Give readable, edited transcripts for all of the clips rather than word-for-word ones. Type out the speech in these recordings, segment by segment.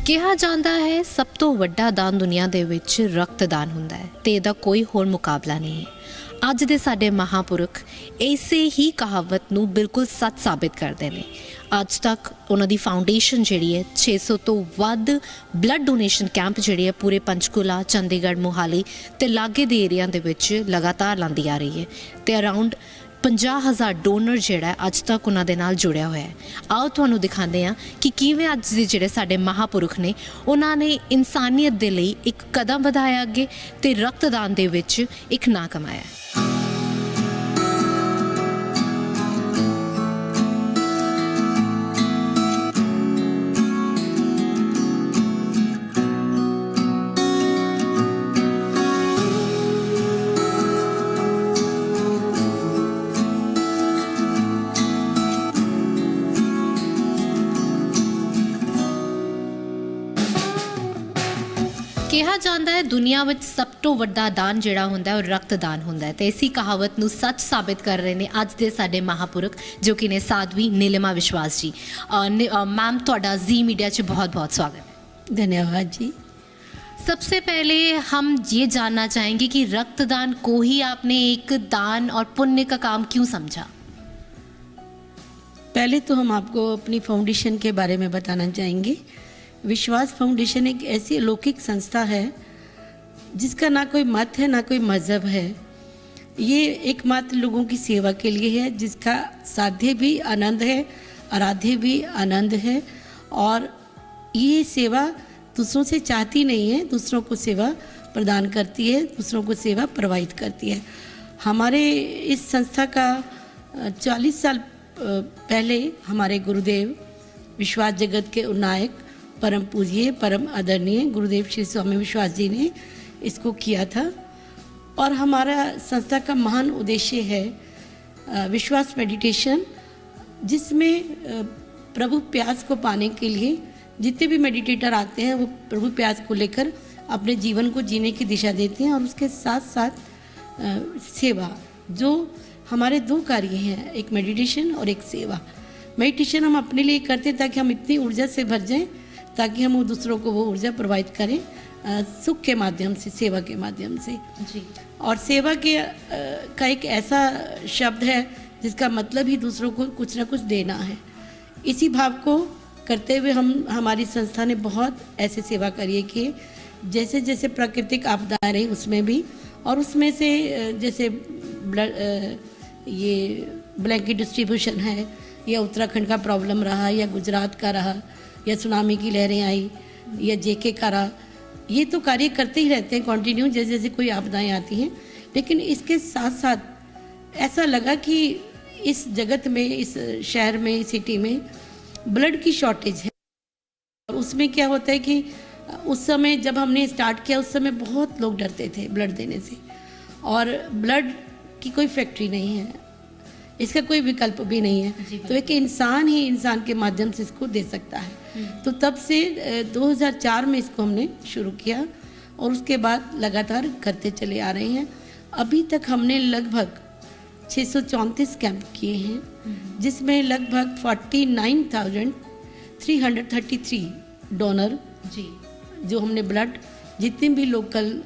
ਕਿਹਾ ਜਾਂਦਾ ਹੈ ਸਭ ਤੋਂ ਵੱਡਾ ਦਾਨ ਦੁਨੀਆ ਦੇ ਵਿੱਚ ਰਕਤਦਾਨ ਹੁੰਦਾ ਹੈ ਤੇ ਇਹਦਾ ਕੋਈ ਹੋਰ ਮੁਕਾਬਲਾ ਨਹੀਂ ਹੈ। ਅੱਜ ਦੇ ਸਾਡੇ ਮਹਾਂਪੁਰਖ ਇਸੇ ਹੀ ਕਹਾਵਤ ਨੂੰ ਬਿਲਕੁਲ ਸੱਚ ਸਾਬਿਤ ਕਰਦੇ ਨੇ। ਅੱਜ ਤੱਕ ਉਹਨਾਂ ਦੀ ਫਾਊਂਡੇਸ਼ਨ ਜਿਹੜੀ ਹੈ 600 ਤੋਂ ਵੱਧ ਬਲੱਡ ਡੋਨੇਸ਼ਨ ਕੈਂਪ ਜਿਹੜੇ ਹੈ ਪੂਰੇ ਪੰਚਕੂਲਾ, ਚੰਡੀਗੜ੍ਹ, ਮੋਹਾਲੀ ਤੇ ਲਾਗੇ ਦੇ ਏਰੀਆ ਦੇ ਵਿੱਚ ਲਗਾਤਾਰ ਲਾਂਦੀ ਆ ਰਹੀ ਹੈ ਤੇ ਅਰਾਊਂਡ 50,000 ਡੋਨਰ ਜਿਹੜਾ ਅੱਜ ਤੱਕ ਉਹਨਾਂ ਦੇ ਨਾਲ ਜੁੜਿਆ ਹੋਇਆ ਹੈ। ਆਓ ਤੁਹਾਨੂੰ ਦਿਖਾਉਂਦੇ ਹਾਂ ਕਿ ਕਿਵੇਂ ਅੱਜ ਦੇ ਜਿਹੜੇ ਸਾਡੇ ਮਹਾਂਪੁਰਖ ਨੇ ਉਹਨਾਂ ਨੇ ਇਨਸਾਨੀਅਤ ਦੇ ਲਈ ਇੱਕ ਕਦਮ ਵਧਾਇਆ ਅੱਗੇ ਤੇ ਰਕਤਦਾਨ ਦੇ ਵਿੱਚ ਇੱਕ ਨਾਂ ਕਮਾਇਆ। ਕਿਹਾ ਜਾਂਦਾ ਹੈ ਦੁਨੀਆ ਵਿੱਚ ਸਭ ਤੋਂ ਵੱਡਾ ਦਾਨ ਜਿਹੜਾ ਹੁੰਦਾ ਹੈ ਉਹ ਰਕਤਦਾਨ ਹੁੰਦਾ ਹੈ ਤੇ ਇसी ਕਹਾਵਤ ਨੂੰ ਸੱਚ ਸਾਬਿਤ ਕਰ ਰਹੇ ਨੇ ਅੱਜ ਦੇ ਸਾਡੇ ਮਹਾਂਪੁਰਖ ਜੋ ਕਿ ਨੇ ਸਾਧਵੀ नीलिमा विश्वास जी। मैम ਤੁਹਾਡਾ जी मीडिया 'ਚ बहुत स्वागत है। धन्यवाद जी। सबसे पहले हम ये जानना चाहेंगे कि रक्तदान को ही आपने एक दान और पुण्य का काम क्यों समझा? पहले तो हम आपको अपनी फाउंडेशन के बारे में बताना चाहेंगे। विश्वास फाउंडेशन एक ऐसी अलौकिक संस्था है जिसका ना कोई मत है ना कोई मज़हब है। ये एकमात्र लोगों की सेवा के लिए है जिसका साध्य भी आनंद है, आराध्य भी आनंद है और ये सेवा दूसरों से चाहती नहीं है, दूसरों को सेवा प्रदान करती है, दूसरों को सेवा प्रवाहित करती है। हमारे इस संस्था का 40 साल पहले हमारे गुरुदेव विश्वास जगत के नायक परम पूज्य परम आदरणीय गुरुदेव श्री स्वामी विश्वास जी ने इसको किया था और हमारा संस्था का महान उद्देश्य है विश्वास मेडिटेशन, जिसमें प्रभु प्यास को पाने के लिए जितने भी मेडिटेटर आते हैं वो प्रभु प्यास को लेकर अपने जीवन को जीने की दिशा देते हैं और उसके साथ साथ सेवा, जो हमारे दो कार्य हैं, एक मेडिटेशन और एक सेवा। मेडिटेशन हम अपने लिए करते हैं ताकि हम इतनी ऊर्जा से भर जाएं ताकि हम दूसरों को वो ऊर्जा प्रोवाइड करें सुख के माध्यम से, सेवा के माध्यम से जी। और सेवा के का एक ऐसा शब्द है जिसका मतलब ही दूसरों को कुछ ना कुछ देना है। इसी भाव को करते हुए हमारी संस्था ने बहुत ऐसे सेवा कार्य किए, जैसे जैसे प्राकृतिक आपदाएं रही उसमें भी, और उसमें से जैसे ये ब्लैंकेट डिस्ट्रीब्यूशन है या उत्तराखंड का प्रॉब्लम रहा या गुजरात का रहा या सुनामी की लहरें आई या जेके का रहा, ये तो कार्य करते ही रहते हैं कंटिन्यू जैसे जैसे कोई आपदाएं आती हैं। लेकिन इसके साथ साथ ऐसा लगा कि इस जगत में, इस शहर में, सिटी में ब्लड की शॉर्टेज है। और उसमें क्या होता है कि उस समय जब हमने स्टार्ट किया उस समय बहुत लोग डरते थे ब्लड देने से, और ब्लड की कोई फैक्ट्री नहीं है, इसका कोई विकल्प भी नहीं है, तो एक इंसान ही इंसान के माध्यम से इसको दे सकता है। तो तब से 2004 में इसको हमने शुरू किया और उसके बाद लगातार करते चले आ रहे हैं। अभी तक हमने लगभग 634 कैंप किए हैं, जिसमें लगभग 49,333 डोनर जी जो हमने ब्लड, जितने भी लोकल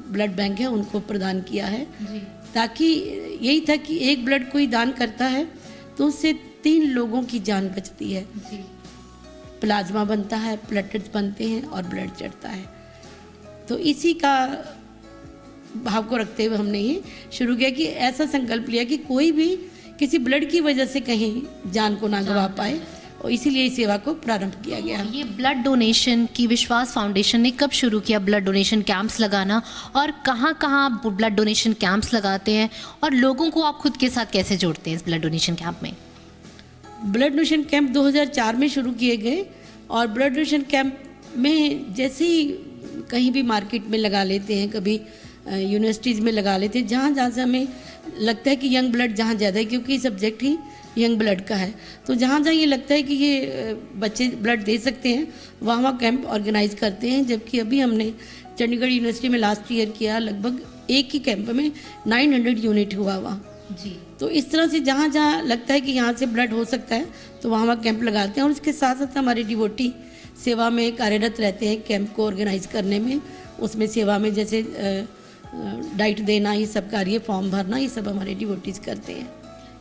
ब्लड बैंक है उनको प्रदान किया है जी। ताकि यही था कि एक ब्लड कोई दान करता है तो उससे 3 लोगों की जान बचती है जी। प्लाज्मा बनता है, प्लेटलेट्स बनते हैं और ब्लड चढ़ता है। तो इसी का भाव को रखते हुए हमने ये शुरू किया कि ऐसा संकल्प लिया कि कोई भी किसी ब्लड की वजह से कहीं जान को ना गवा पाए, और इसीलिए इस सेवा को प्रारंभ किया गया। ये ब्लड डोनेशन की विश्वास फाउंडेशन ने कब शुरू किया ब्लड डोनेशन कैंप्स लगाना, और कहाँ कहाँ ब्लड डोनेशन कैंप्स लगाते हैं, और लोगों को आप खुद के साथ कैसे जोड़ते हैं इस ब्लड डोनेशन कैंप में? ब्लड डोनेशन कैंप 2004 में शुरू किए गए और ब्लड डोनेशन कैंप में जैसे ही कहीं भी मार्केट में लगा लेते हैं, कभी यूनिवर्सिटीज़ में लगा लेते हैं, जहाँ जहाँ से हमें लगता है कि यंग ब्लड जहाँ ज़्यादा है, क्योंकि सब्जेक्ट ही यंग ब्लड का है, तो जहाँ जहाँ ये लगता है कि ये बच्चे ब्लड दे सकते हैं वहाँ वहाँ कैंप ऑर्गेनाइज करते हैं। जबकि अभी हमने चंडीगढ़ यूनिवर्सिटी में लास्ट ईयर किया, लगभग एक ही कैंप में 900 यूनिट हुआ वहाँ जी। तो इस तरह से जहाँ जहाँ लगता है कि यहाँ से ब्लड हो सकता है तो वहाँ वहाँ कैंप लगाते हैं। और इसके साथ साथ हमारे डिवोटी सेवा में कार्यरत रहते हैं कैंप को ऑर्गेनाइज करने में। उसमें सेवा में जैसे डाइट देना, ये सब कार्य, फॉर्म भरना, ये सब हमारे डिवोटीज करते हैं।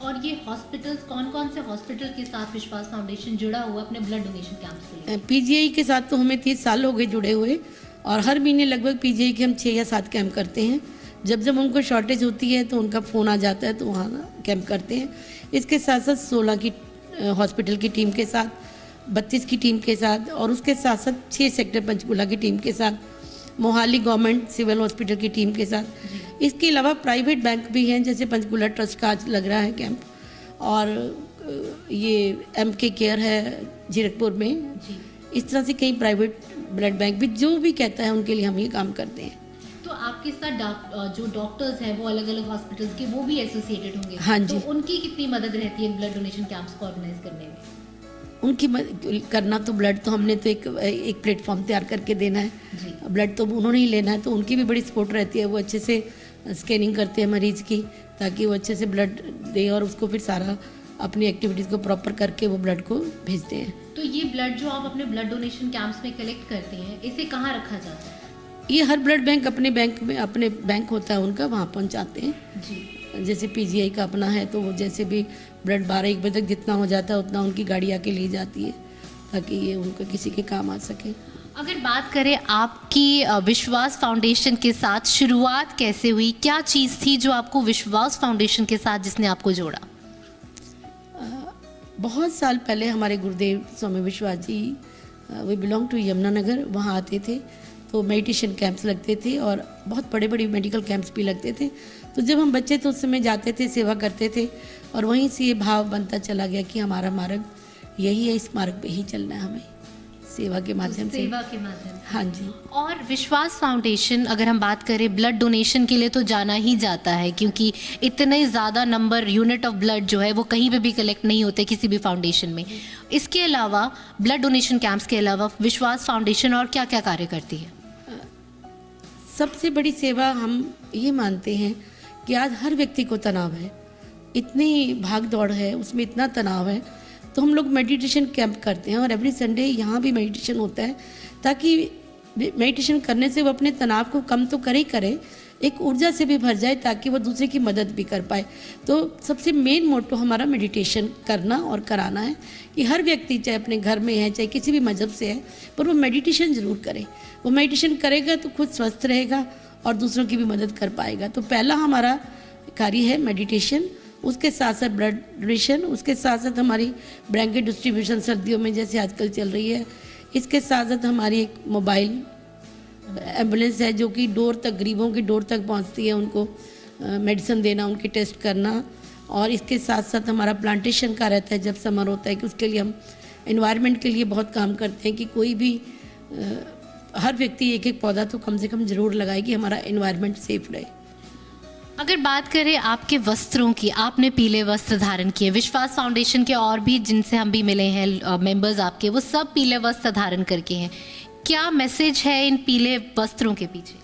और ये हॉस्पिटल्स, कौन कौन से हॉस्पिटल के साथ विश्वास फाउंडेशन जुड़ा हुआ अपने ब्लड डोनेशन कैंप्स के लिए? पीजीआई के साथ तो हमें 30 साल हो गए जुड़े हुए, और हर महीने लगभग पीजीआई के हम 6 या 7 कैंप करते हैं। जब जब उनको शॉर्टेज होती है तो उनका फ़ोन आ जाता है तो वहाँ कैंप करते हैं। इसके साथ साथ 16 की हॉस्पिटल की टीम के साथ, 32 की टीम के साथ, और उसके साथ साथ 6 सेक्टर पंचकूला की टीम के साथ, मोहाली गवर्नमेंट सिविल हॉस्पिटल की टीम के साथ। इसके अलावा प्राइवेट बैंक भी हैं, जैसे पंचकूला ट्रस्ट का आज लग रहा है कैंप, और ये MK केयर है जीरकपुर में। इस तरह से कई प्राइवेट ब्लड बैंक भी, जो भी कहता है उनके लिए हम ये काम करते हैं। तो आपके साथ जो डॉक्टर्स हैं वो अलग अलग हॉस्पिटल्स के, वो भी एसोसिएटेड होंगे? हाँ जी। तो उनकी कितनी मदद रहती है ब्लड डोनेशन कैंप्स को ऑर्गेनाइज करने में? उनकी करना तो ब्लड तो हमने तो एक प्लेटफॉर्म तैयार करके देना है जी। ब्लड तो उन्होंने ही लेना है, तो उनकी भी बड़ी सपोर्ट रहती है। वो अच्छे से स्कैनिंग करते हैं मरीज की, ताकि वो अच्छे से ब्लड दे, और उसको फिर सारा अपनी एक्टिविटीज़ को प्रॉपर करके वो ब्लड को भेजते हैं। तो ये ब्लड जो आप अपने ब्लड डोनेशन कैंप्स में कलेक्ट करते हैं, इसे कहाँ रखा जाता है? ये हर ब्लड बैंक अपने बैंक में, अपने बैंक होता है उनका, वहाँ पहुँचाते हैं जी। जैसे पीजीआई का अपना है, तो वो जैसे भी ब्लड 12-1 बजे तक जितना हो जाता है उतना उनकी गाड़ी आके ले जाती है, ताकि ये उनको किसी के काम आ सके। अगर बात करें आपकी विश्वास फाउंडेशन के साथ शुरुआत कैसे हुई, क्या चीज़ थी जो आपको विश्वास फाउंडेशन के साथ जिसने आपको जोड़ा? बहुत साल पहले हमारे गुरुदेव स्वामी विश्वास जी, वे बिलोंग टू यमुनानगर, वहाँ आते थे तो मेडिटेशन कैंप्स लगते थे, और बहुत बड़े बड़े मेडिकल कैंप्स भी लगते थे। तो जब हम बच्चे थे उस समय जाते थे, सेवा करते थे, और वहीं से ये भाव बनता चला गया कि हमारा मार्ग यही है, इस मार्ग पे ही चलना है हमें, सेवा के माध्यम से। सेवा के माध्यम से। हाँ जी। और विश्वास फाउंडेशन, अगर हम बात करें ब्लड डोनेशन के लिए, तो जाना ही जाता है, क्योंकि इतने ज़्यादा नंबर, यूनिट ऑफ ब्लड जो है वो कहीं पे भी कलेक्ट नहीं होते किसी भी फाउंडेशन में। इसके अलावा ब्लड डोनेशन कैंप्स के अलावा विश्वास फाउंडेशन और क्या क्या कार्य करती है? सबसे बड़ी सेवा हम ये मानते हैं कि आज हर व्यक्ति को तनाव है, इतनी भाग दौड़ है, उसमें इतना तनाव है, तो हम लोग मेडिटेशन कैंप करते हैं, और एवरी संडे यहाँ भी मेडिटेशन होता है, ताकि मेडिटेशन करने से वो अपने तनाव को कम तो करे, एक ऊर्जा से भी भर जाए, ताकि वो दूसरे की मदद भी कर पाए। तो सबसे मेन मोटो हमारा मेडिटेशन करना और कराना है, कि हर व्यक्ति चाहे अपने घर में है, चाहे किसी भी मजहब से है, पर वो मेडिटेशन ज़रूर करे। वो मेडिटेशन करेगा तो खुद स्वस्थ रहेगा और दूसरों की भी मदद कर पाएगा। तो पहला हमारा कार्य है मेडिटेशन, उसके साथ साथ ब्लड डोनेशन, उसके साथ साथ हमारी ब्लैंकेट डिस्ट्रीब्यूशन सर्दियों में जैसे आजकल चल रही है, इसके साथ साथ हमारी एक मोबाइल एम्बुलेंस है, जो कि डोर तक, गरीबों की डोर तक पहुंचती है, उनको मेडिसिन देना, उनके टेस्ट करना। और इसके साथ साथ हमारा प्लांटेशन का रहता है, जब समर होता है, कि उसके लिए हम एनवायरनमेंट के लिए बहुत काम करते हैं, कि कोई भी हर व्यक्ति एक एक पौधा तो कम से कम ज़रूर लगाए, कि हमारा एनवायरनमेंट सेफ रहे। अगर बात करें आपके वस्त्रों की, आपने पीले वस्त्र धारण किए। विश्वास फाउंडेशन के और भी जिनसे हम भी मिले हैं मेंबर्स आपके, वो सब पीले वस्त्र धारण करके हैं। क्या मैसेज है इन पीले वस्त्रों के पीछे?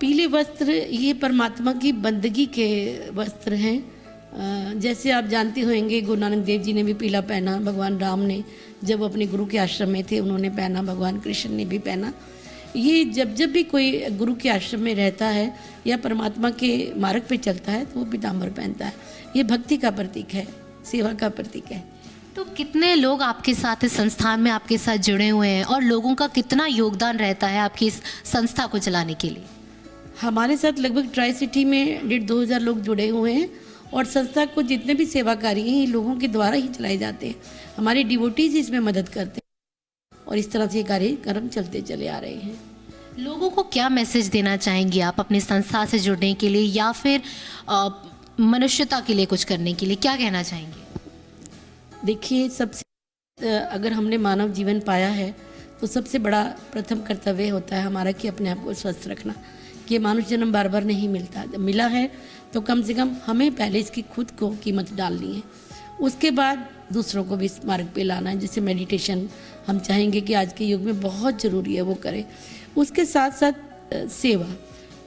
पीले वस्त्र ये परमात्मा की बंदगी के वस्त्र हैं। जैसे आप जानते होंगे, गुरु नानक देव जी ने भी पीला पहना, भगवान राम ने जब अपने गुरु के आश्रम में थे उन्होंने पहना, भगवान कृष्ण ने भी पहना। ये जब जब भी कोई गुरु के आश्रम में रहता है या परमात्मा के मार्ग पे चलता है, तो वो पीताम्बर पहनता है। ये भक्ति का प्रतीक है, सेवा का प्रतीक है। तो कितने लोग आपके साथ इस संस्थान में आपके साथ जुड़े हुए हैं, और लोगों का कितना योगदान रहता है आपकी इस संस्था को चलाने के लिए? हमारे साथ लगभग ट्राई सिटी में 1,500-2,000 लोग जुड़े हुए हैं, और संस्था को जितने भी सेवा कार्य हैं ये लोगों के द्वारा ही चलाए जाते हैं। हमारे डिवोटीज इसमें मदद करते हैं, और इस तरह से कार्यक्रम चलते चले आ रहे हैं। लोगों को क्या मैसेज देना चाहेंगे आप अपनी संस्था से जुड़ने के लिए, या फिर मनुष्यता के लिए कुछ करने के लिए क्या कहना चाहेंगे? देखिए, सबसे अगर हमने मानव जीवन पाया है तो सबसे बड़ा प्रथम कर्तव्य होता है हमारा कि अपने आप को स्वस्थ रखना, कि मानुष जन्म बार बार नहीं मिलता। जब मिला है तो कम से कम हमें पहले इसकी खुद को कीमत डालनी है, उसके बाद दूसरों को भी इस मार्ग पे लाना है। जैसे मेडिटेशन हम चाहेंगे कि आज के युग में बहुत ज़रूरी है, वो करें। उसके साथ साथ सेवा,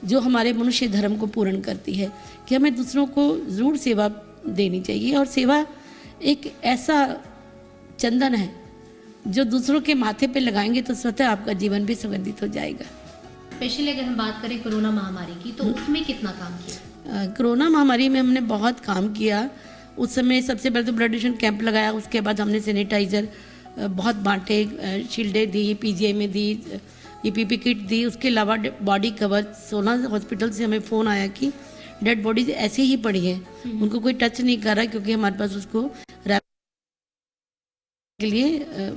जो हमारे मनुष्य धर्म को पूर्ण करती है, कि हमें दूसरों को ज़रूर सेवा देनी चाहिए। और सेवा एक ऐसा चंदन है जो दूसरों के माथे पे लगाएंगे तो स्वतः आपका जीवन भी सुगंधित हो जाएगा। स्पेशली अगर हम बात करें कोरोना महामारी की, तो उसमें कितना काम किया? कोरोना महामारी में हमने बहुत काम किया। उस समय सबसे पहले तो ब्लड डोनेशन कैंप लगाया, उसके बाद हमने सैनिटाइज़र बहुत बांटे, शील्डें दी, पीजीआई में दी, ईपीपी किट दी। उसके अलावा बॉडी कवर, 16 हॉस्पिटल से हमें फ़ोन आया कि डेड बॉडीज ऐसे ही पड़ी है, उनको कोई टच नहीं कर रहा, क्योंकि हमारे पास उसको रैप के लिए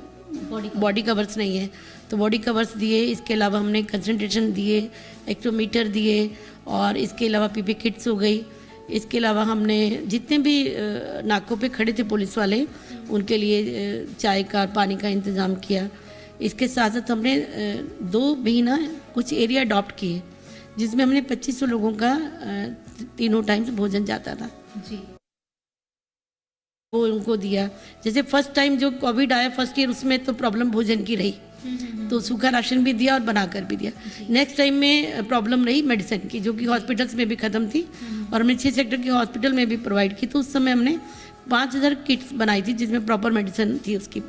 बॉडी कवर्स नहीं है। तो बॉडी कवर्स दिए, इसके अलावा हमने कंसंट्रेशन दिए, एक्सोमीटर दिए, और इसके अलावा पीपी किट्स हो गई। इसके अलावा हमने जितने भी नाकों पे खड़े थे पुलिस वाले, उनके लिए चाय का, पानी का इंतज़ाम किया। इसके साथ साथ हमने 2 महीना कुछ एरिया अडॉप्ट किए, जिसमें हमने 2500 लोगों का 3 टाइम्स भोजन जाता था जी, वो उनको दिया। जैसे फर्स्ट टाइम जो कोविड आया फर्स्ट ईयर, उसमें तो प्रॉब्लम भोजन की रही, तो सूखा राशन भी दिया और बनाकर भी दिया। नेक्स्ट टाइम में प्रॉब्लम रही मेडिसिन की, जो कि हॉस्पिटल्स में भी ख़त्म थी, और हमने 6 सेक्टर के हॉस्पिटल में भी प्रोवाइड की। तो उस समय हमने 5000 किट्स बनाई थी, जिसमें प्रॉपर मेडिसिन थी उसकी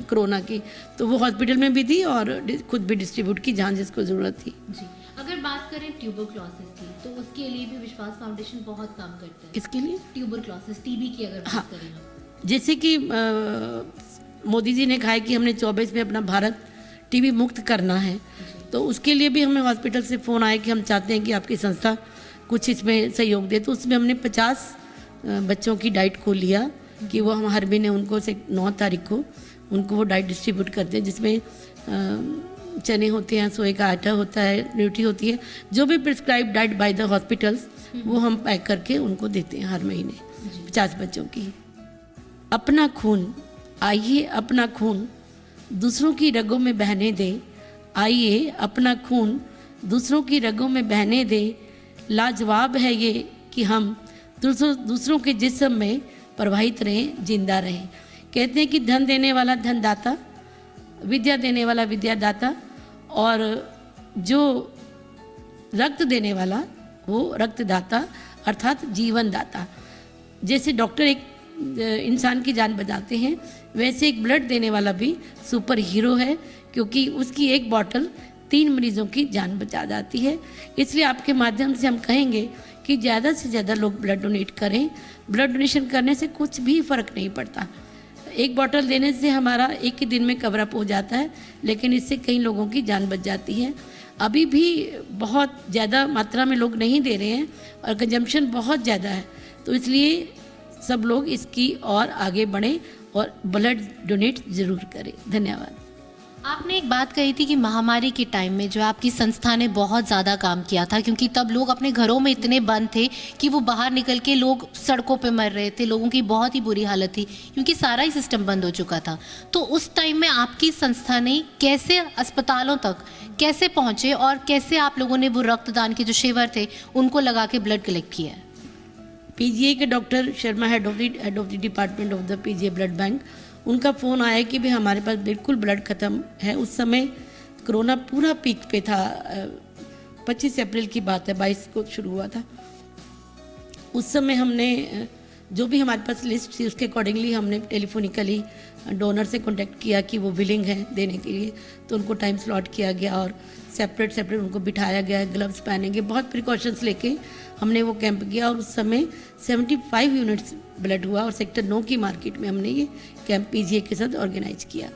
कोरोना की, तो वो हॉस्पिटल में भी दी और खुद भी डिस्ट्रीब्यूट की जहाँ जिसको ज़रूरत थी जी। अगर बात करें ट्यूबरक्लोसिस की, तो उसके लिए भी विश्वास फाउंडेशन बहुत काम करता है। इसके लिए ट्यूबरक्लोसिस, टीबी की अगर बात करें हम, जैसे कि मोदी जी ने कहा है कि हमने 24 में अपना भारत टीबी मुक्त करना है, तो उसके लिए भी हमें हॉस्पिटल से फ़ोन आया कि हम चाहते हैं कि आपकी संस्था कुछ इसमें सहयोग दे। तो उसमें हमने 50 बच्चों की डाइट को लिया कि वो हम हर महीने उनको 9 तारीख को उनको वो डाइट डिस्ट्रीब्यूट करते हैं, जिसमें चने होते हैं, सोए का आटा होता है, न्यूट्री होती है, जो भी prescribe diet by the hospitals, वो हम पैक करके उनको देते हैं हर महीने 50 बच्चों की। अपना खून, आइए अपना खून दूसरों की रगों में बहने दे, आइए अपना खून दूसरों की रगों में बहने दे। लाजवाब है ये कि हम दूसरों के जिस्म में प्रवाहित रहें, जिंदा रहें। कहते हैं कि धन देने वाला धनदाता, विद्या देने वाला विद्यादाता, और जो रक्त देने वाला वो रक्तदाता, अर्थात जीवन दाता। जैसे डॉक्टर एक इंसान की जान बचाते हैं, वैसे एक ब्लड देने वाला भी सुपर हीरो है, क्योंकि उसकी एक बॉटल 3 मरीजों की जान बचा जाती है। इसलिए आपके माध्यम से हम कहेंगे कि ज़्यादा से ज़्यादा लोग ब्लड डोनेट करें। ब्लड डोनेशन करने से कुछ भी फ़र्क नहीं पड़ता। एक बॉटल देने से हमारा एक ही दिन में कवर अप हो जाता है, लेकिन इससे कई लोगों की जान बच जाती है। अभी भी बहुत ज़्यादा मात्रा में लोग नहीं दे रहे हैं और कंजम्पशन बहुत ज़्यादा है, तो इसलिए सब लोग इसकी और आगे बढ़ें और ब्लड डोनेट ज़रूर करें। धन्यवाद। आपने एक बात कही थी कि महामारी के टाइम में जो आपकी संस्था ने बहुत ज़्यादा काम किया था, क्योंकि तब लोग अपने घरों में इतने बंद थे कि वो बाहर निकल के लोग सड़कों पे मर रहे थे, लोगों की बहुत ही बुरी हालत थी, क्योंकि सारा ही सिस्टम बंद हो चुका था। तो उस टाइम में आपकी संस्था ने कैसे अस्पतालों तक कैसे पहुँचे और कैसे आप लोगों ने वो रक्तदान के जो शिविर थे उनको लगा के ब्लड कलेक्ट किया है? पीजीआई के doctor Sharma, head of the department of the PGI blood bank, उनका फ़ोन आया कि भाई हमारे पास बिल्कुल ब्लड ख़त्म है। उस समय कोरोना पूरा पीक पे था, 25 अप्रैल की बात है, 22 को शुरू हुआ था। उस समय हमने जो भी हमारे पास लिस्ट थी उसके अकॉर्डिंगली हमने टेलीफोनिकली डोनर से कांटेक्ट किया कि वो विलिंग है देने के लिए, तो उनको टाइम स्लॉट किया गया और सेपरेट उनको बिठाया गया, ग्लव्स पहने गए, बहुत प्रिकॉशंस लेके हमने वो कैंप किया। और उस समय 75 यूनिट्स ब्लड हुआ, और सेक्टर 9 की मार्केट में हमने ये कैंप पीजीए के साथ ऑर्गेनाइज किया।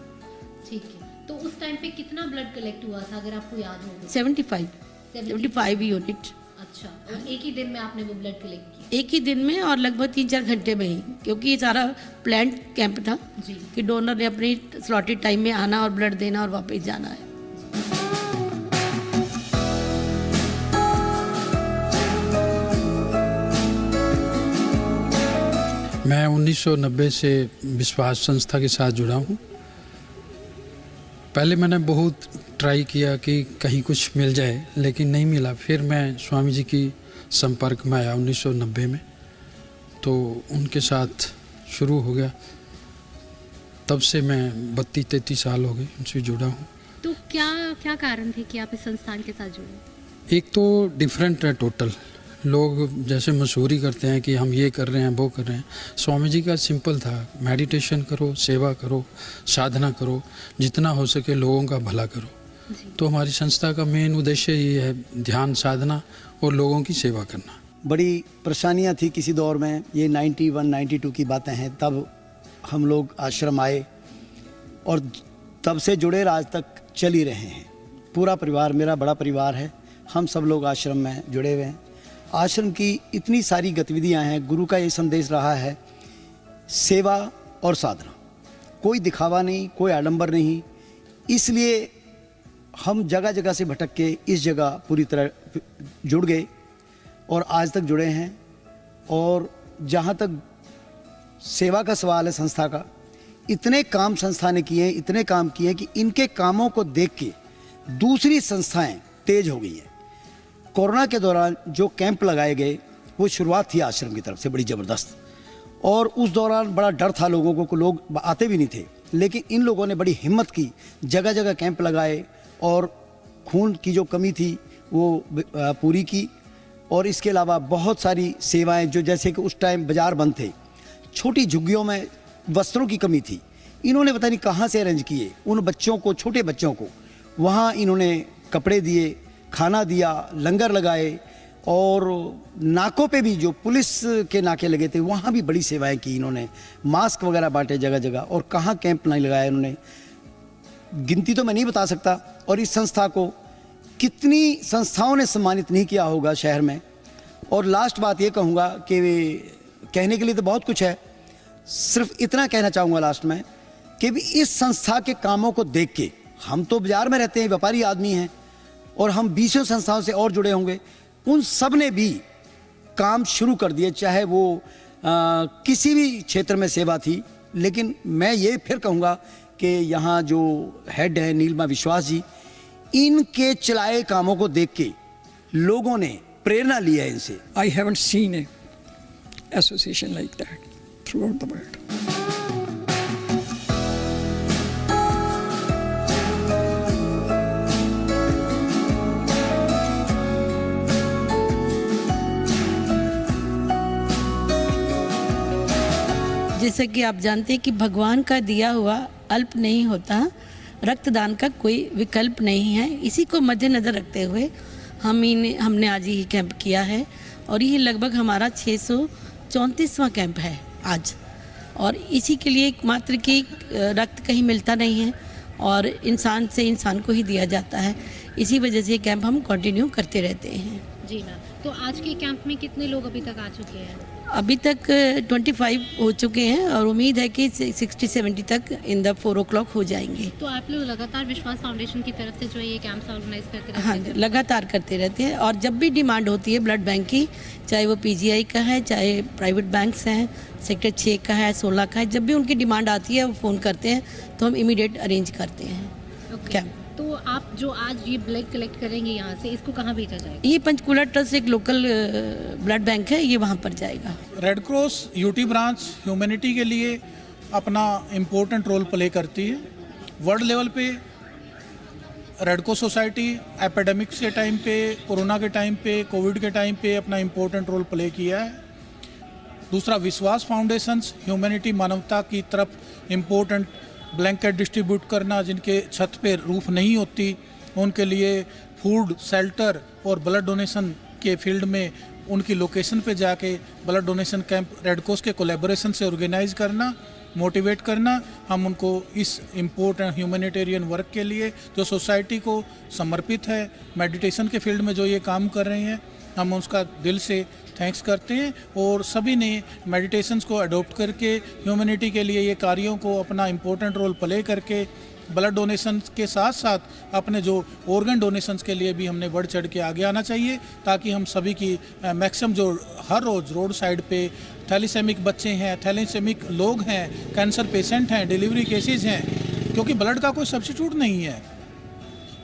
ठीक है, तो उस टाइम पे कितना ब्लड कलेक्ट हुआ था अगर आपको याद हो? 75 यूनिट। अच्छा, और एक ही दिन में आपने वो ब्लड कलेक्ट किया? एक ही दिन में, और लगभग 3-4 घंटे में ही, क्योंकि ये सारा प्लान्ड कैंप था जी, कि डोनर ने अपनी स्लॉटेड टाइम में आना और ब्लड देना और वापस जाना है। मैं 1990 से विश्वास संस्था के साथ जुड़ा हूँ। पहले मैंने बहुत ट्राई किया कि कहीं कुछ मिल जाए, लेकिन नहीं मिला। फिर मैं स्वामी जी की संपर्क में आया 1990 में, तो उनके साथ शुरू हो गया। तब से मैं 32-33 साल हो गए उनसे जुड़ा हूँ। तो क्या क्या कारण थे कि आप इस संस्थान के साथ जुड़े? एक तो डिफरेंट है टोटल, लोग जैसे मशहूरी करते हैं कि हम ये कर रहे हैं वो कर रहे हैं, स्वामी जी का सिंपल था, मेडिटेशन करो, सेवा करो, साधना करो, जितना हो सके लोगों का भला करो। तो हमारी संस्था का मेन उद्देश्य ये है, ध्यान साधना और लोगों की सेवा करना। बड़ी परेशानियां थी किसी दौर में, ये 91 92 की बातें हैं, तब हम लोग आश्रम आए और तब से जुड़े आज तक चल ही रहे हैं। पूरा परिवार, मेरा बड़ा परिवार है, हम सब लोग आश्रम में जुड़े हुए हैं। आश्रम की इतनी सारी गतिविधियां हैं, गुरु का ये संदेश रहा है, सेवा और साधना, कोई दिखावा नहीं, कोई आडंबर नहीं। इसलिए हम जगह जगह से भटक के इस जगह पूरी तरह जुड़ गए और आज तक जुड़े हैं। और जहाँ तक सेवा का सवाल है संस्था का, इतने काम संस्था ने किए हैं, इतने काम किए हैं कि इनके कामों को देख के दूसरी संस्थाएं तेज हो गई हैं। कोरोना के दौरान जो कैंप लगाए गए, वो शुरुआत थी आश्रम की तरफ से बड़ी ज़बरदस्त, और उस दौरान बड़ा डर था लोगों को, लोग आते भी नहीं थे, लेकिन इन लोगों ने बड़ी हिम्मत की, जगह जगह कैंप लगाए और खून की जो कमी थी वो पूरी की। और इसके अलावा बहुत सारी सेवाएं, जो जैसे कि उस टाइम बाज़ार बंद थे, छोटी झुग्गियों में वस्त्रों की कमी थी, इन्होंने पता नहीं कहाँ से अरेंज किए, उन बच्चों को, छोटे बच्चों को वहाँ इन्होंने कपड़े दिए, खाना दिया, लंगर लगाए, और नाकों पे भी जो पुलिस के नाके लगे थे वहाँ भी बड़ी सेवाएं की इन्होंने, मास्क वगैरह बांटे जगह जगह, और कहाँ कैंप नहीं लगाया इन्होंने, गिनती तो मैं नहीं बता सकता। और इस संस्था को कितनी संस्थाओं ने सम्मानित नहीं किया होगा शहर में। और लास्ट बात ये कहूँगा कि कहने के लिए तो बहुत कुछ है, सिर्फ इतना कहना चाहूँगा लास्ट में कि भी इस संस्था के कामों को देख के, हम तो बाजार में रहते हैं, व्यापारी आदमी हैं, और हम 20 संस्थाओं से और जुड़े होंगे, उन सब ने भी काम शुरू कर दिए, चाहे वो किसी भी क्षेत्र में सेवा थी। लेकिन मैं ये फिर कहूँगा कि यहाँ जो हेड है नीलिमा विश्वास जी, इनके चलाए कामों को देख के लोगों ने प्रेरणा ली है इनसे। I haven't seen a association like that throughout the world. जैसा कि आप जानते हैं कि भगवान का दिया हुआ अल्प नहीं होता, रक्तदान का कोई विकल्प नहीं है। इसी को मद्देनज़र रखते हुए हमने आज ही कैंप किया है, और ये लगभग हमारा 634वां कैंप है आज। और इसी के लिए मात्र कि रक्त कहीं मिलता नहीं है और इंसान से इंसान को ही दिया जाता है, इसी वजह से ये कैंप हम कंटिन्यू करते रहते हैं। जी मैम, तो आज के कैंप में कितने लोग अभी तक आ चुके हैं? अभी तक 25 हो चुके हैं और उम्मीद है कि 60-70 तक इन द 4 o'clock हो जाएंगे। तो आप लोग लगातार विश्वास फाउंडेशन की तरफ से जो है ये कैंप्स ऑर्गेनाइज करते रहते हैं? हाँ, लगातार करते रहते हैं। और जब भी डिमांड होती है ब्लड बैंक की, चाहे वो PGI का है, चाहे प्राइवेट बैंक्स हैं, सेक्टर 6 का है, 16 का है, जब भी उनकी डिमांड आती है वो फ़ोन करते हैं तो हम इमीडिएट अरेंज करते हैं कैंप। तो आप जो आज ये ब्लड कलेक्ट करेंगे यहाँ से, इसको कहाँ भेजा जाएगा? ये पंचकूला ट्रस्ट एक लोकल ब्लड बैंक है, ये वहाँ पर जाएगा। Red cross UT branch humanity के लिए अपना इम्पोर्टेंट रोल प्ले करती है। वर्ल्ड लेवल पे रेड क्रॉस सोसाइटी एपिडेमिक्स के टाइम पे, कोरोना के टाइम पे, कोविड के टाइम पे अपना इम्पोर्टेंट रोल प्ले किया है। दूसरा, विश्वास फाउंडेशंस ह्यूमैनिटी, मानवता की तरफ इम्पोर्टेंट ब्लैंकेट डिस्ट्रीब्यूट करना, जिनके छत पे रूफ नहीं होती उनके लिए फूड, शेल्टर और ब्लड डोनेशन के फील्ड में उनकी लोकेशन पे जाके blood donation camp red cross के कोलैबोरेशन से ऑर्गेनाइज करना, मोटिवेट करना। हम उनको इस इम्पोर्टेंट ह्यूमैनिटेरियन वर्क के लिए जो सोसाइटी को समर्पित है, मेडिटेशन के फील्ड में जो ये काम कर रहे हैं, हम उसका दिल से थैंक्स करते हैं। और सभी ने मेडिटेशंस को अडॉप्ट करके ह्यूमैनिटी के लिए ये कार्यों को अपना इम्पोर्टेंट रोल प्ले करके ब्लड डोनेशन के साथ साथ अपने जो ऑर्गन डोनेशंस के लिए भी हमने बढ़ चढ़ के आगे आना चाहिए, ताकि हम सभी की मैक्सिमम जो हर रोज़ रोड साइड पे थैलीसेमिक बच्चे हैं, थैलीसेमिक लोग हैं, कैंसर पेशेंट हैं, डिलीवरी केसेस हैं, क्योंकि ब्लड का कोई सब्स्टिट्यूट नहीं है।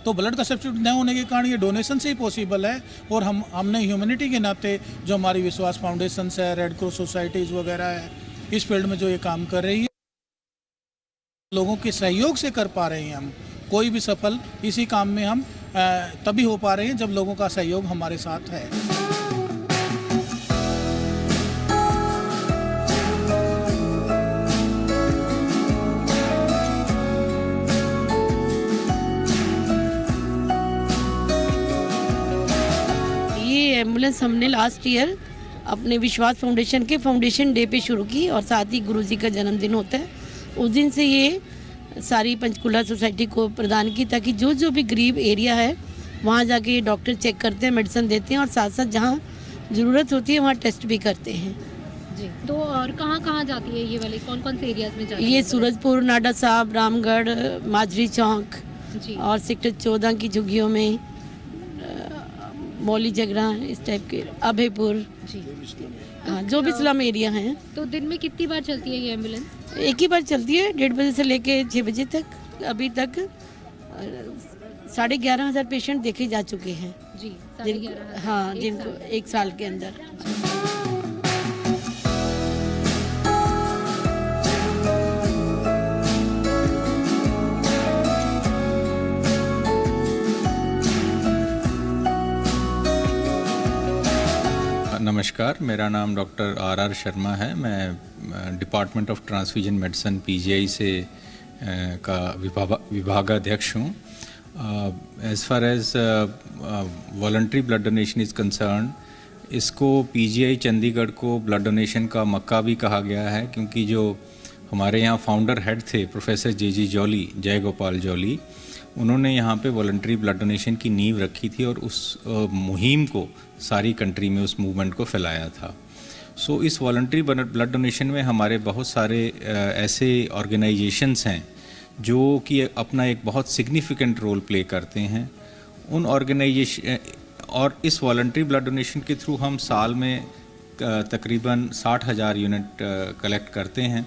तो ब्लड का सब्स्टिट्यूट न होने के कारण ये डोनेशन से ही पॉसिबल है। और हमने ह्यूमैनिटी के नाते जो हमारी विश्वास फाउंडेशंस है, रेड क्रॉस सोसाइटीज़ वगैरह है, इस फील्ड में जो ये काम कर रही है, लोगों के सहयोग से कर पा रहे हैं। हम कोई भी सफल इसी काम में हम तभी हो पा रहे हैं जब लोगों का सहयोग हमारे साथ है। एम्बुलेंस हमने लास्ट ईयर अपने विश्वास फाउंडेशन के फाउंडेशन डे पे शुरू की, और साथ ही गुरुजी का जन्मदिन होता है, उस दिन से ये सारी पंचकुला सोसाइटी को प्रदान की, ताकि जो जो भी गरीब एरिया है वहाँ जाके डॉक्टर चेक करते हैं, मेडिसिन देते हैं, और साथ साथ जहाँ ज़रूरत होती है वहाँ टेस्ट भी करते हैं। जी, तो और कहाँ जाती है ये वाली, कौन कौन से एरियाज में जाती है? ये सूरजपुर, नाडा साहब, रामगढ़, माजरी चौक जी, और सेक्टर 14 की झुग्गियों में, मौली जगरा, इस टाइप के, अभयपुर, जी। हाँ, जो भी स्लम एरिया हैं। तो दिन में कितनी बार चलती है ये एम्बुलेंस? एक ही बार चलती है, 1:30 बजे से लेके 6 बजे तक। अभी तक 11,500 पेशेंट देखे जा चुके हैं जी, हाँ, जिनको 1 साल के अंदर। नमस्कार, मेरा नाम डॉक्टर आर शर्मा है। मैं department of transfusion medicine PGI से का विभागाध्यक्ष हूँ। As far as voluntary blood donation is concern, इसको पीजीआई चंडीगढ़ को ब्लड डोनेशन का मक्का भी कहा गया है, क्योंकि जो हमारे यहाँ फाउंडर हेड थे प्रोफेसर जे जॉली, जय गोपाल जॉली, उन्होंने यहाँ पे वॉलंटरी ब्लड डोनेशन की नींव रखी थी और उस मुहिम को सारी कंट्री में, उस मूवमेंट को फैलाया था। सो इस वॉलंटरी ब्लड डोनेशन में हमारे बहुत सारे ऐसे ऑर्गेनाइजेशंस हैं जो कि अपना एक बहुत सिग्निफिकेंट रोल प्ले करते हैं। उन ऑर्गेनाइजेशन और इस वॉलंटरी ब्लड डोनेशन के थ्रू हम साल में तकरीबन 60,000 यूनिट कलेक्ट करते हैं।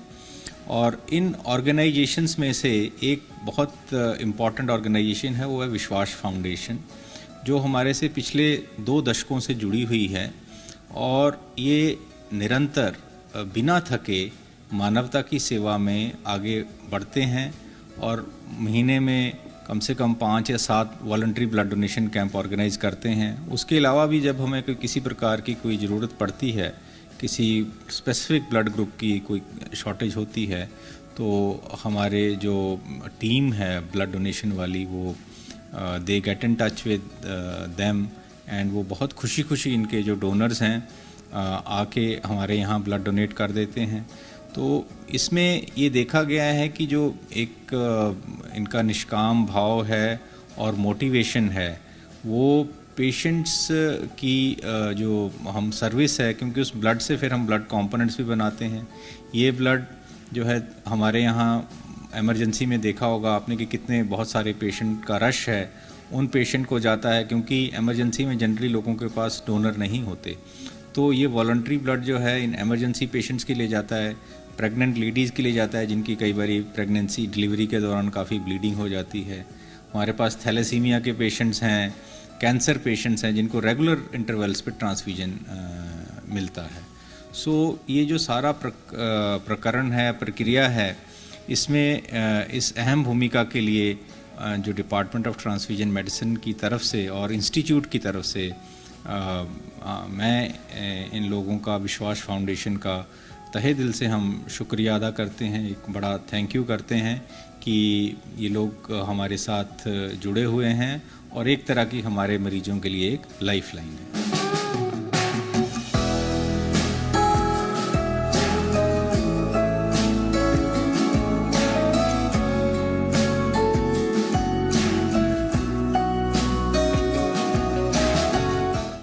और इन ऑर्गेनाइजेशंस में से एक बहुत इम्पॉर्टेंट ऑर्गेनाइजेशन है, वो है विश्वास फाउंडेशन, जो हमारे से पिछले 2 दशकों से जुड़ी हुई है, और ये निरंतर बिना थके मानवता की सेवा में आगे बढ़ते हैं, और महीने में कम से कम 5 या 7 voluntary blood donation camp organise करते हैं। उसके अलावा भी जब हमें किसी प्रकार की कोई ज़रूरत पड़ती है, किसी स्पेसिफिक ब्लड ग्रुप की कोई शॉर्टेज होती है, तो हमारे जो टीम है ब्लड डोनेशन वाली, वो they get in touch with them, and वो बहुत खुशी इनके जो डोनर्स हैं आके हमारे यहाँ ब्लड डोनेट कर देते हैं। तो इसमें ये देखा गया है कि जो एक इनका निष्काम भाव है और मोटिवेशन है, वो पेशेंट्स की जो हम सर्विस है, क्योंकि उस ब्लड से फिर हम ब्लड कंपोनेंट्स भी बनाते हैं। ये ब्लड जो है हमारे यहाँ इमरजेंसी में देखा होगा आपने कि कितने बहुत सारे पेशेंट का रश है, उन पेशेंट को जाता है, क्योंकि इमरजेंसी में जनरली लोगों के पास डोनर नहीं होते। तो ये वॉलंटरी ब्लड जो है इन इमरजेंसी पेशेंट्स के लिए जाता है, प्रेग्नेंट लेडीज़ के लिए जाता है जिनकी कई बार प्रेगनेंसी डिलीवरी के दौरान काफ़ी ब्लीडिंग हो जाती है। हमारे पास थैलेसीमिया के पेशेंट्स हैं, कैंसर पेशेंट्स हैं जिनको रेगुलर इंटरवल्स पे ट्रांसफ्यूजन मिलता है। सो ये जो सारा प्रकरण है, प्रक्रिया है, इसमें इस अहम भूमिका के लिए जो डिपार्टमेंट ऑफ ट्रांसफ्यूजन मेडिसिन की तरफ से और इंस्टीट्यूट की तरफ से मैं इन लोगों का, विश्वास फाउंडेशन का तहे दिल से हम शुक्रिया अदा करते हैं, एक बड़ा थैंक यू करते हैं कि ये लोग हमारे साथ जुड़े हुए हैं और एक तरह की हमारे मरीजों के लिए एक लाइफलाइन है।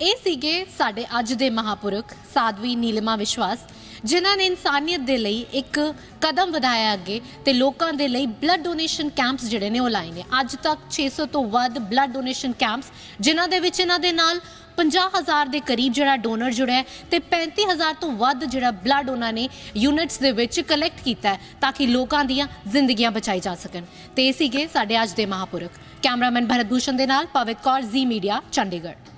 ਇਹ ਸੀਗੇ ਸਾਡੇ ਅੱਜ ਦੇ ਮਹਾਪੁਰਖ ਸਾਧਵੀ ਨੀਲਿਮਾ ਵਿਸ਼ਵਾਸ, ਜਿਨ੍ਹਾਂ ਨੇ ਇਨਸਾਨੀਅਤ ਦੇ ਲਈ ਇੱਕ ਕਦਮ ਵਧਾਇਆ ਅੱਗੇ ਤੇ ਲੋਕਾਂ ਦੇ ਲਈ ਬਲੱਡ ਡੋਨੇਸ਼ਨ ਕੈਂਪਸ ਜਿਹੜੇ ਨੇ ਉਹ ਲਾਏ ਨੇ। ਅੱਜ ਤੱਕ 600 ਤੋਂ ਵੱਧ ਬਲੱਡ ਡੋਨੇਸ਼ਨ ਕੈਂਪਸ, ਜਿਨ੍ਹਾਂ ਦੇ ਵਿੱਚ ਇਹਨਾਂ ਦੇ ਨਾਲ 50,000 ਦੇ ਕਰੀਬ ਜਿਹੜਾ ਡੋਨਰ ਜੁੜਿਆ ਹੈ ਤੇ 35,000 ਤੋਂ ਵੱਧ ਜਿਹੜਾ ਬਲੱਡ ਉਹਨਾਂ ਨੇ ਯੂਨਿਟਸ ਦੇ ਵਿੱਚ ਕਲੈਕਟ ਕੀਤਾ ਹੈ ਤਾਂ ਕਿ ਲੋਕਾਂ ਦੀਆਂ ਜ਼ਿੰਦਗੀਆਂ ਬਚਾਈ ਜਾ ਸਕਣ। ਤੇ ਇਹ ਸੀਗੇ ਸਾਡੇ ਅੱਜ ਦੇ ਮਹਾਪੁਰਖ। ਕੈਮਰਾਮੈਨ ਭਰਤ ਭੂਸ਼ਣ ਦੇ ਨਾਲ ਪਵਿਤ ਕੌਰ, ਜ਼ੀ ਮੀਡੀਆ, ਚੰਡੀਗੜ੍ਹ।